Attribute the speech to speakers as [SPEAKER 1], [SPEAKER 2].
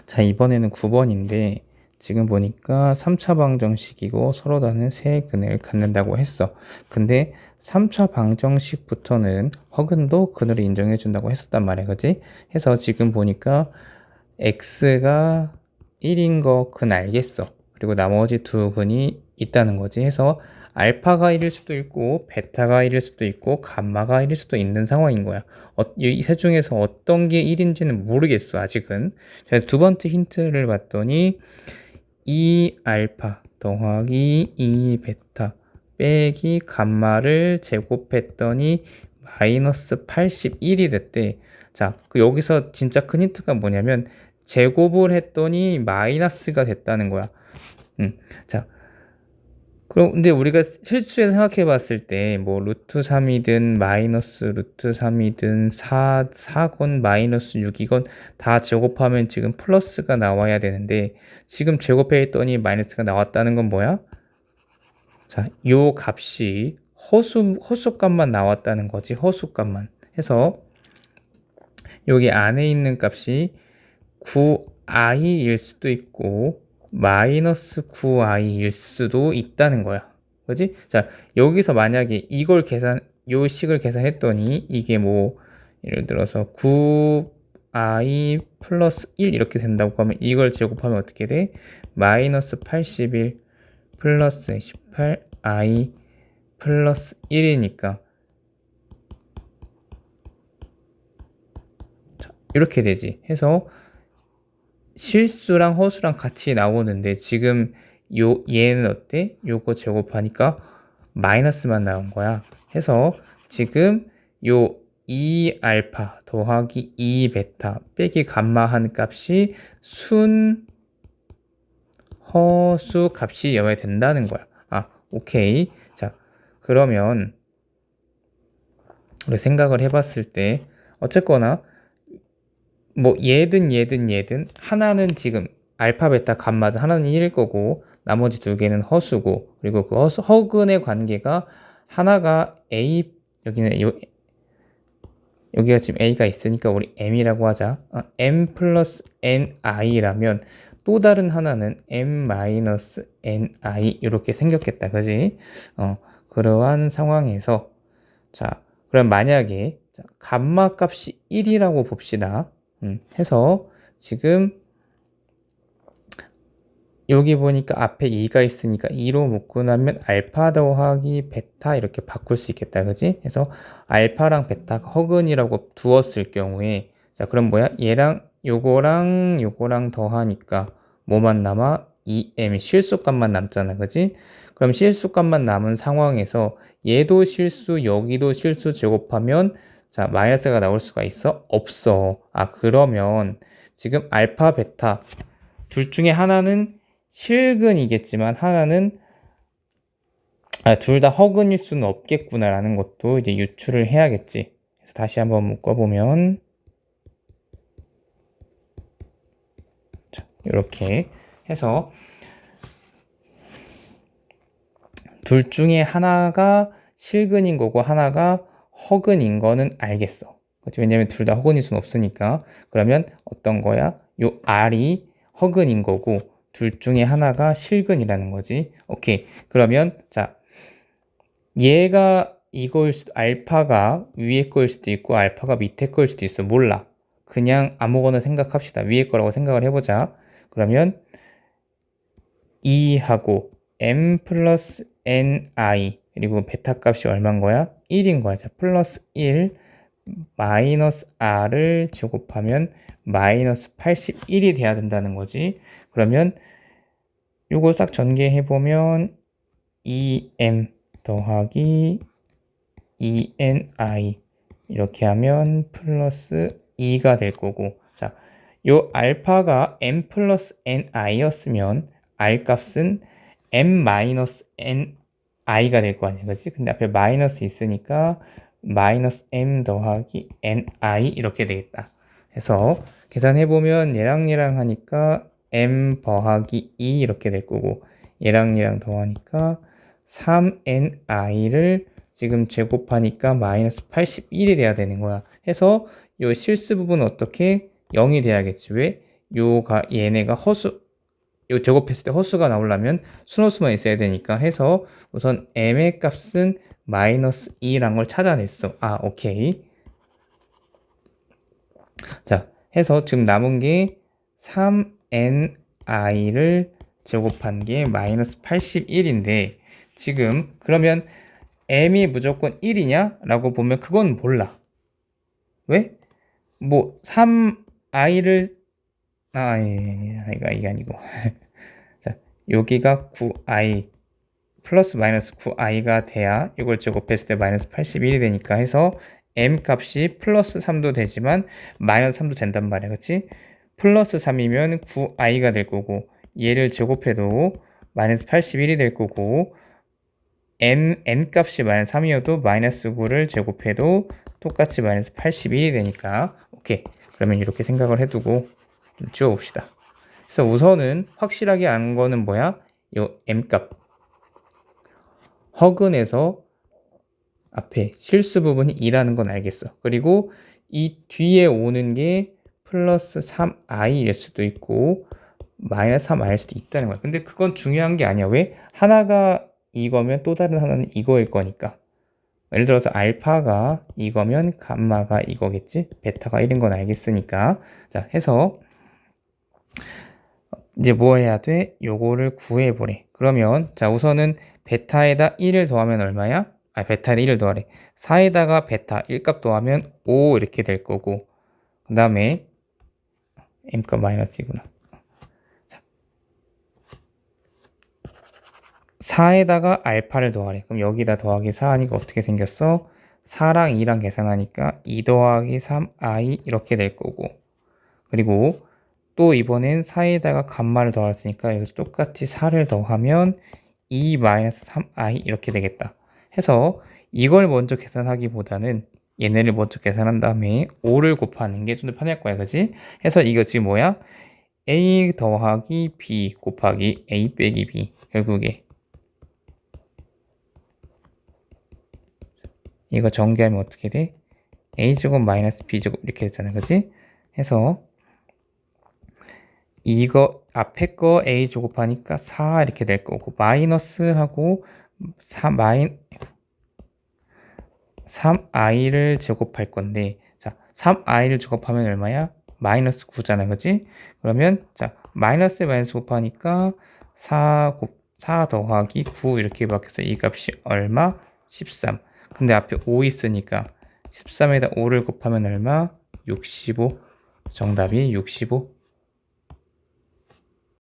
[SPEAKER 1] 자, 이번에는 9번인데 지금 보니까 3차 방정식이고 서로 다른 세 근을 갖는다고 했어. 근데 3차 방정식부터는 허근도 근으로 인정해 준다고 했었단 말이야. 그지? 해서 지금 보니까 x가 1인 거 근 알겠어. 그리고 나머지 두 근이 있다는 거지. 해서 알파가 1일 수도 있고 베타가 1일 수도 있고 감마가 1일 수도 있는 상황인 거야. 이 세 중에서 어떤 게 1인지는 모르겠어, 아직은. 그래서 두 번째 힌트를 봤더니 2 알파 더하기 2 베타 빼기 감마를 제곱했더니 마이너스 81이 됐대. 자, 여기서 진짜 큰 힌트가 뭐냐면 제곱을 했더니 마이너스가 됐다는 거야. 자, 그럼 근데 우리가 실수에 생각해 봤을 때 뭐 루트 3이든 마이너스 루트 3이든 4건 마이너스 6이건 다 제곱하면 지금 플러스가 나와야 되는데 지금 제곱해 있더니 마이너스가 나왔다는 건 뭐야? 자, 요 값이 허수값만 나왔다는 거지. 허수값만 해서 여기 안에 있는 값이 9i일 수도 있고 마이너스 9i일 수도 있다는 거야. 그지? 자, 여기서 만약에 요 식을 계산했더니 이게 뭐 예를 들어서 9i 플러스 1 이렇게 된다고 하면 이걸 제곱하면 어떻게 돼? 마이너스 81 플러스 18i 플러스 1이니까 이렇게 되지. 해서 실수랑 허수랑 같이 나오는데 지금 얘는 어때? 요거 제곱하니까 마이너스만 나온 거야. 해서 지금 요 2알파 더하기 2베타 빼기 감마 한 값이 허수 값이 여야 된다는 거야. 오케이. 자, 그러면 우리 생각을 해봤을 때 어쨌거나 뭐 얘든 하나는 지금 알파 베타 감마든 하나는 1일 거고 나머지 두 개는 허수고 그리고 그 허근의 관계가 하나가 a 여기가 지금 a가 있으니까 우리 m이라고 하자. m 플러스 ni라면 또 다른 하나는 m 마이너스 ni 이렇게 생겼겠다. 그지? 그러한 상황에서 자, 그럼 만약에 감마 값이 1이라고 봅시다. 해서 지금 여기 보니까 앞에 2가 있으니까 2로 묶고 나면 알파 더하기 베타 이렇게 바꿀 수 있겠다. 그지? 해서 알파랑 베타가 허근이라고 두었을 경우에 자, 그럼 뭐야? 얘랑 요거랑 더하니까 뭐만 남아? 2m 실수값만 남잖아. 그지? 그럼 실수값만 남은 상황에서 얘도 실수, 여기도 실수 제곱하면 자, 마이너스가 나올 수가 있어? 없어. 그러면 지금 알파, 베타 둘 중에 하나는 실근이겠지만 하나는 둘 다 허근일 수는 없겠구나라는 것도 이제 유추를 해야겠지. 그래서 다시 한번 묶어보면 자, 이렇게 해서 둘 중에 하나가 실근인 거고 하나가 허근인 거는 알겠어. 그렇지? 왜냐면 둘 다 허근일 수는 없으니까. 그러면 어떤 거야? 요 R이 허근인 거고 둘 중에 하나가 실근이라는 거지. 오케이. 그러면 자, 얘가 이거일 수도 알파가 위에 거일 수도 있고 알파가 밑에 거일 수도 있어. 몰라. 그냥 아무거나 생각합시다. 위에 거라고 생각을 해보자. 그러면 2하고 m 플러스 ni 그리고 베타 값이 얼마인 거야? 1인 거야. 자, 플러스 1 마이너스 r을 제곱하면 마이너스 81이 돼야 된다는 거지. 그러면 요거 싹 전개해 보면 2m 더하기 2ni 이렇게 하면 플러스 2가 될 거고 자, 요 알파가 m 플러스 ni였으면 r 값은 m 마이너스 ni가 될 거 아니야, 그치? 근데 앞에 마이너스 있으니까 마이너스 m 더하기 ni 이렇게 되겠다. 그래서 계산해보면 얘랑 하니까 m 더하기 2 이렇게 될 거고 얘랑 더하니까 3ni를 지금 제곱하니까 마이너스 81이 돼야 되는 거야. 해서 이 실수 부분은 어떻게? 0이 돼야겠지. 왜? 얘네가 요 제곱했을 때 허수가 나오려면 순호수만 있어야 되니까 해서 우선 m의 값은 마이너스 2란 걸 찾아냈어. 오케이. 자, 해서 지금 남은 게 3ni를 제곱한 게 마이너스 81인데 지금 그러면 m이 무조건 1이냐? 라고 보면 그건 몰라. 왜? 뭐 3i를 이게 아니고 자, 여기가 9i 플러스 마이너스 9i가 돼야 이걸 제곱했을 때 마이너스 81이 되니까 해서 m 값이 플러스 3도 되지만 마이너스 3도 된단 말이야. 그치? 플러스 3이면 9i가 될 거고 얘를 제곱해도 마이너스 81이 될 거고 n 값이 마이너스 3이어도 마이너스 9를 제곱해도 똑같이 마이너스 81이 되니까 오케이. 그러면 이렇게 생각을 해두고 좀 지워봅시다. 그래서 우선은 확실하게 아는 거는 뭐야? 요 m 값. 허근에서 앞에 실수 부분이 2라는 건 알겠어. 그리고 이 뒤에 오는 게 플러스 3i일 수도 있고 마이너스 3i일 수도 있다는 거야. 근데 그건 중요한 게 아니야. 왜? 하나가 이거면 또 다른 하나는 이거일 거니까. 예를 들어서 알파가 이거면 감마가 이거겠지? 베타가 1인 건 알겠으니까. 자, 해서 이제 뭐 해야 돼? 요거를 구해보래. 그러면 자 우선은 베타에다 1을 더하면 얼마야? 베타에다 1을 더하래. 4에다가 베타 1값 더하면 5 이렇게 될 거고 그 다음에 m값 마이너스이구나. 4에다가 알파를 더하래. 그럼 여기다 더하기 4하니까 어떻게 생겼어? 4랑 2랑 계산하니까 2 더하기 3i 이렇게 될 거고 그리고 또 이번엔 4에다가 감마를 더했으니까 여기서 똑같이 4를 더하면 2-3i 이렇게 되겠다. 해서 이걸 먼저 계산하기보다는 얘네를 먼저 계산한 다음에 5를 곱하는 게 좀 더 편할 거야. 그지? 해서 이거 지금 뭐야? a 더하기 b 곱하기 a 빼기 b 결국에 이거 전개하면 어떻게 돼? a제곱 마이너스 b제곱 이렇게 되잖아. 그지? 해서 이거 앞에 거 a 제곱하니까 4 이렇게 될 거고 마이너스하고 3i를 제곱할 건데 자 3i를 제곱하면 얼마야? 마이너스 9잖아. 그지? 그러면 자 마이너스 곱하니까 4 더하기 9 이렇게 바뀌어서 이 값이 얼마? 13. 근데 앞에 5 있으니까 13에다 5를 곱하면 얼마? 65. 정답이 65.